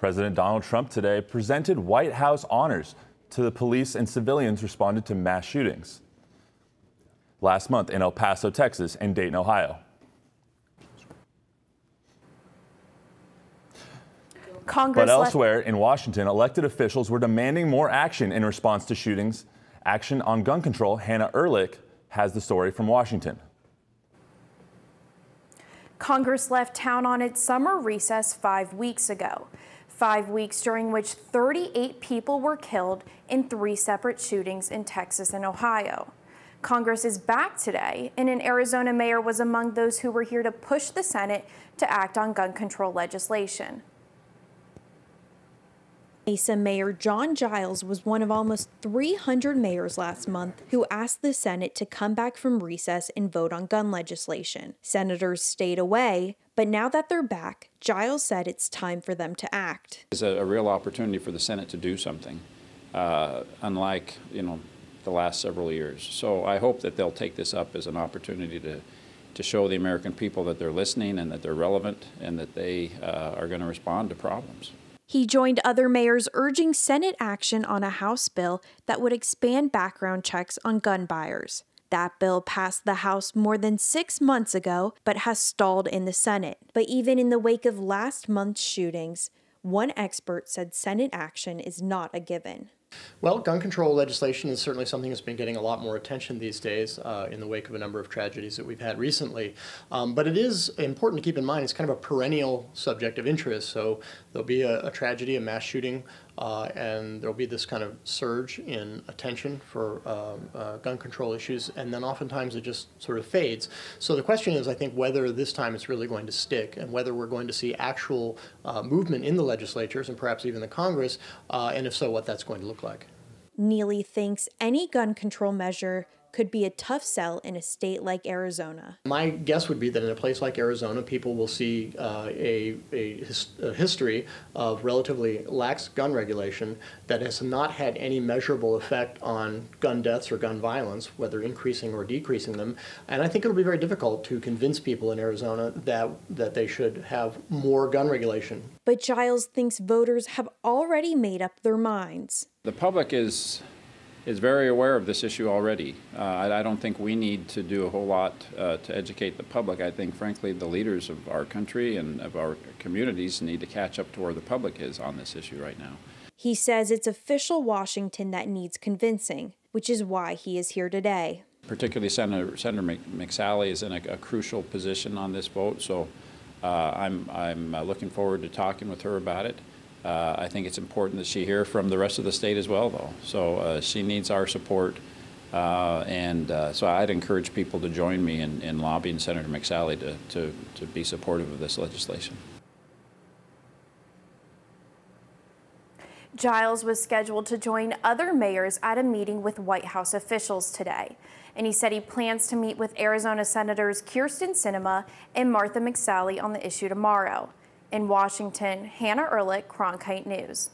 President Donald Trump today presented White House honors to the police and civilians responded to mass shootings last month in El Paso, Texas, and Dayton, Ohio. But elsewhere in Washington, elected officials were demanding more action in response to shootings. Action on gun control. Hannah Ehrlich has the story from Washington. Congress left town on its summer recess 5 weeks ago. 5 weeks during which 38 people were killed in 3 separate shootings in Texas and Ohio. Congress is back today, and an Arizona mayor was among those who were here to push the Senate to act on gun control legislation. Mesa Mayor John Giles was one of almost 300 mayors last month who asked the Senate to come back from recess and vote on gun legislation. Senators stayed away, but now that they're back, Giles said it's time for them to act. It's a real opportunity for the Senate to do something, unlike, the last several years. So I hope that they'll take this up as an opportunity to show the American people that they're listening and that they're relevant and that they are going to respond to problems. He joined other mayors urging Senate action on a House bill that would expand background checks on gun buyers. That bill passed the House more than 6 months ago, but has stalled in the Senate. But even in the wake of last month's shootings, one expert said Senate action is not a given. Well, gun control legislation is certainly something that's been getting a lot more attention these days in the wake of a number of tragedies that we've had recently. But it is important to keep in mind it's kind of a perennial subject of interest. So there'll be a tragedy, a mass shooting, and there'll be this kind of surge in attention for gun control issues, and then oftentimes it just sort of fades. So the question is, I think, whether this time it's really going to stick and whether we're going to see actual movement in the legislatures and perhaps even the Congress, and if so, what that's going to look like. Neely thinks any gun control measure could be a tough sell in a state like Arizona. My guess would be that in a place like Arizona, people will see a history of relatively lax gun regulation that has not had any measurable effect on gun deaths or gun violence, whether increasing or decreasing them. And I think it'll be very difficult to convince people in Arizona that they should have more gun regulation. But Giles thinks voters have already made up their minds. The public is very aware of this issue already. I don't think we need to do a whole lot to educate the public. I think, frankly, the leaders of our country and of our communities need to catch up to where the public is on this issue right now. He says it's official Washington that needs convincing, which is why he is here today. Particularly Senator McSally is in a crucial position on this vote, so I'm looking forward to talking with her about it. I think it's important that she hear from the rest of the state as well, though. So she needs our support, so I'd encourage people to join me in lobbying Senator McSally to be supportive of this legislation. Giles was scheduled to join other mayors at a meeting with White House officials today, and he said he plans to meet with Arizona Senators Kyrsten Sinema and Martha McSally on the issue tomorrow. In Washington, Hannah Ehrlich, Cronkite News.